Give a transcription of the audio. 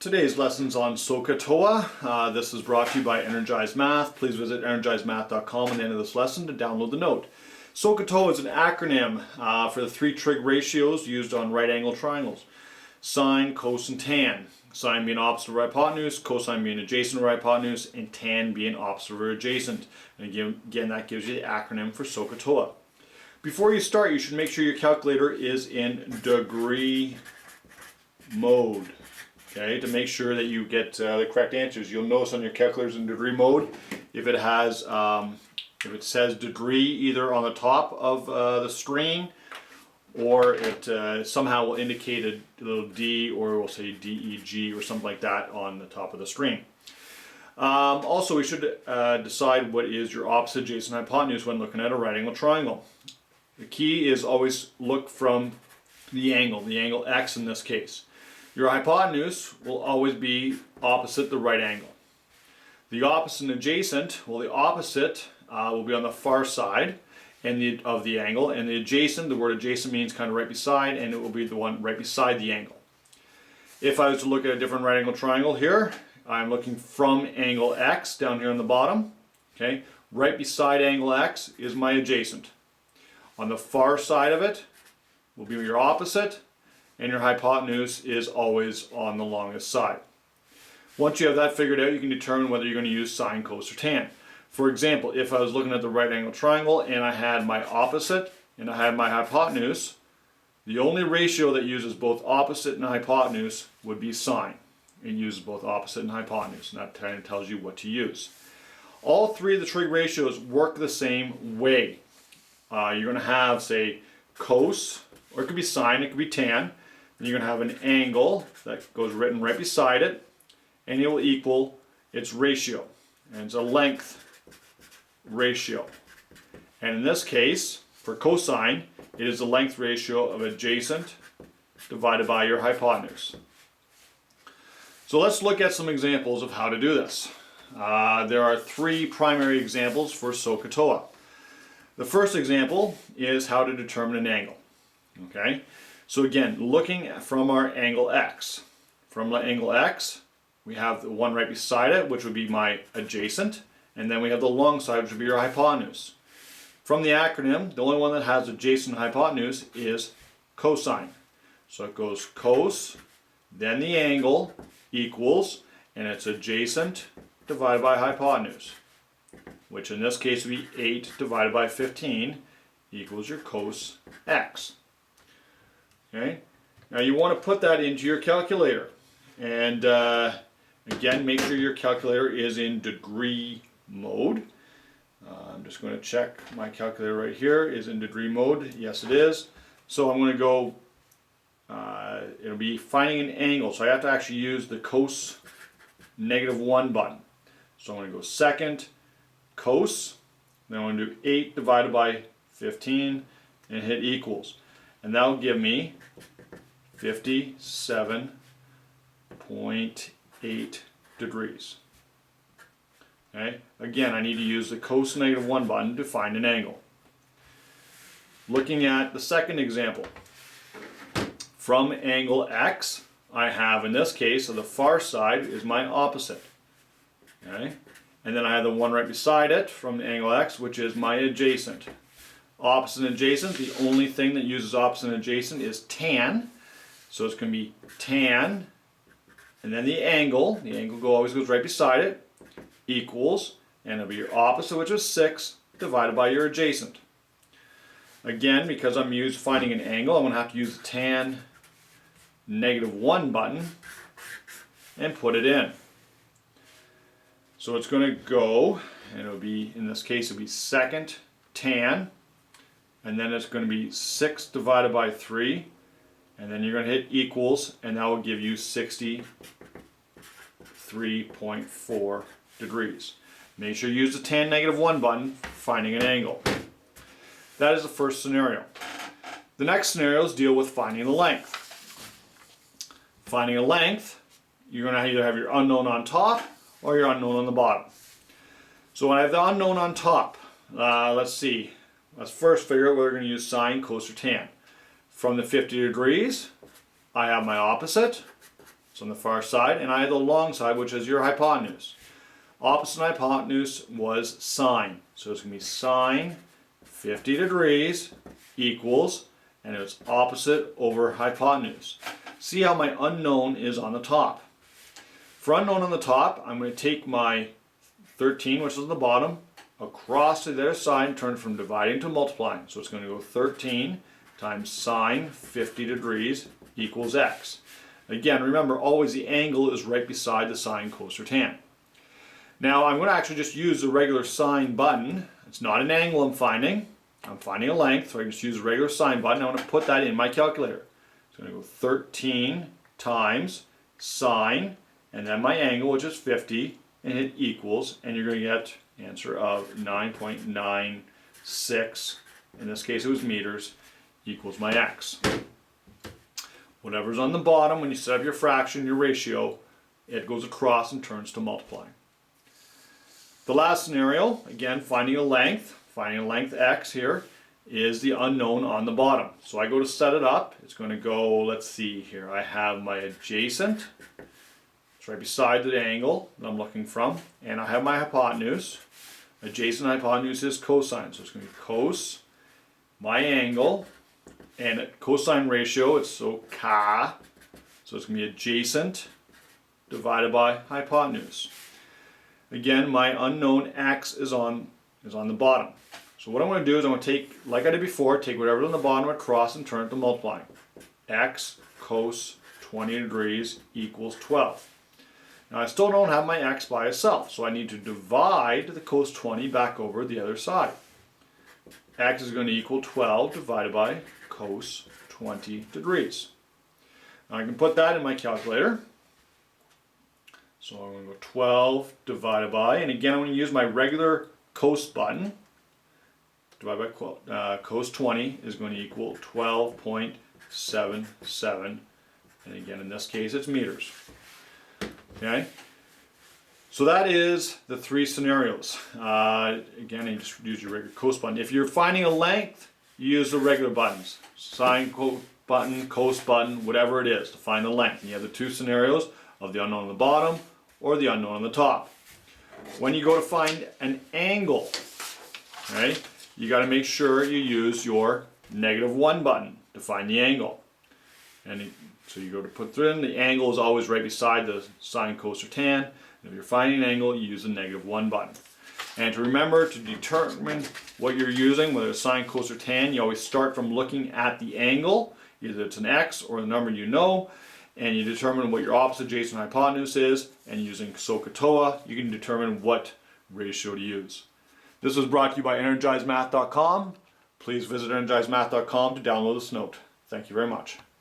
Today's lesson's on SOH-CAH-TOA. This is brought to you by Energized Math. Please visit energizedmath.com at the end of this lesson to download the note. SOH-CAH-TOA is an acronym for the three trig ratios used on right angle triangles. Sine, cos, and tan. Sine being opposite of hypotenuse, cosine being adjacent to hypotenuse, and tan being opposite or adjacent. And again, that gives you the acronym for SOH-CAH-TOA. Before you start, you should make sure your calculator is in degree mode. Okay, to make sure that you get the correct answers. You'll notice on your calculators in degree mode, if it has, if it says degree either on the top of the screen, or it somehow will indicate a little D, or we'll say DEG or something like that on the top of the screen. Also, we should decide what is your opposite, adjacent, hypotenuse when looking at a right angle triangle. The key is always look from the angle X in this case. Your hypotenuse will always be opposite the right angle. The opposite and adjacent, well, the opposite will be on the far side of the angle, and the adjacent, the word adjacent means kind of right beside, and it will be the one right beside the angle. If I was to look at a different right angle triangle here, I'm looking from angle X down here on the bottom. Okay, right beside angle X is my adjacent. On the far side of it will be your opposite, and your hypotenuse is always on the longest side. Once you have that figured out, you can determine whether you're going to use sine, cos, or tan. For example, if I was looking at the right angle triangle and I had my opposite and I had my hypotenuse, the only ratio that uses both opposite and hypotenuse would be sine. It uses both opposite and hypotenuse, and that kind of tells you what to use. All three of the trig ratios work the same way. You're going to have, say, cos, or it could be sine, it could be tan. And you're going to have an angle that goes written right beside it, and it will equal its ratio. And it's a length ratio. And in this case, for cosine, it is the length ratio of adjacent divided by your hypotenuse. So let's look at some examples of how to do this. There are three primary examples for SOH-CAH-TOA. The first example is how to determine an angle. Okay? So again, looking from our angle X. From the angle X, we have the one right beside it, which would be my adjacent, and then we have the long side, which would be your hypotenuse. From the acronym, the only one that has adjacent hypotenuse is cosine. So it goes cos, then the angle equals, and it's adjacent divided by hypotenuse, which in this case would be 8 divided by 15 equals your cos x. Okay. Now you want to put that into your calculator, and again, make sure your calculator is in degree mode. I'm just going to check my calculator right here is in degree mode. Yes, it is. So I'm going to go. It'll be finding an angle, so I have to actually use the cos -1 button. So I'm going to go second cos. Then I'm going to do 8 divided by 15 and hit equals. And that will give me 57.8 degrees. Okay? Again, I need to use the cos -1 button to find an angle. Looking at the second example. From angle X, I have, in this case, so the far side is my opposite. Okay? And then I have the one right beside it from the angle X, which is my adjacent. Opposite and adjacent, the only thing that uses opposite and adjacent is tan. So it's going to be tan, and then the angle always goes right beside it, equals, and it'll be your opposite, which is 6, divided by your adjacent. Again, because I'm finding an angle, I'm going to have to use the tan -1 button and put it in. So it's going to go, and it'll be, in this case, it'll be second tan, and then it's going to be 6 divided by 3, and then you're going to hit equals, and that will give you 63.4 degrees. Make sure you use the tan -1 button for finding an angle. That is the first scenario. The next scenarios deal with finding the length. Finding a length, you're going to either have your unknown on top or your unknown on the bottom. So when I have the unknown on top, let's see. Let's first figure out whether we're going to use sine, cos, or tan. From the 50 degrees, I have my opposite. it's on the far side, and I have the long side, which is your hypotenuse. Opposite hypotenuse was sine. So it's going to be sine 50 degrees equals, and it's opposite over hypotenuse. See how my unknown is on the top. For unknown on the top, I'm going to take my 13, which is on the bottom, across to the other side and turn it from dividing to multiplying. So it's going to go 13 times sine 50 degrees equals x. Again, remember, always the angle is right beside the sine, cos, or tan. Now I'm going to actually just use the regular sine button. It's not an angle I'm finding a length, so I can just use a regular sine button. I want to put that in my calculator. It's going to go 13 times sine, and then my angle, which is 50, and hit equals, and you're going to get an answer of 9.96, in this case it was meters, equals my x. Whatever's on the bottom, when you set up your fraction, your ratio, it goes across and turns to multiplying. The last scenario, again, finding a length x here, is the unknown on the bottom. So I go to set it up. It's going to go, let's see here, I have my adjacent, it's right beside the angle that I'm looking from, and I have my hypotenuse. Adjacent hypotenuse is cosine, so it's going to be cos, my angle, and at cosine ratio, it's SOH-CAH, so it's going to be adjacent divided by hypotenuse. Again, my unknown x is on the bottom. So what I'm going to do is I'm going to take, like I did before, take whatever's on the bottom across and turn it to multiplying. X cos 20 degrees equals 12. Now I still don't have my x by itself, so I need to divide the cos 20 back over the other side. X is going to equal 12 divided by cos 20 degrees. Now I can put that in my calculator. So I'm going to go 12 divided by, and again I'm going to use my regular cos button. Divided by cos 20 is going to equal 12.77, and again in this case it's meters. Okay, so that is the three scenarios. Again, you just use your regular cos button. If you're finding a length, you use the regular buttons. Sine button, cos button, whatever it is to find the length. And you have the two scenarios of the unknown on the bottom or the unknown on the top. When you go to find an angle, right, you got to make sure you use your -1 button to find the angle. And so you go to put it in, the angle is always right beside the sine, cos, or tan. And if you're finding an angle, you use the -1 button. And to remember, to determine what you're using, whether it's sine, cos, or tan, you always start from looking at the angle, either it's an x or the number you know, and you determine what your opposite adjacent hypotenuse is, and using SOH-CAH-TOA, you can determine what ratio to use. This was brought to you by EnergizedMath.com. Please visit EnergizedMath.com to download this note. Thank you very much.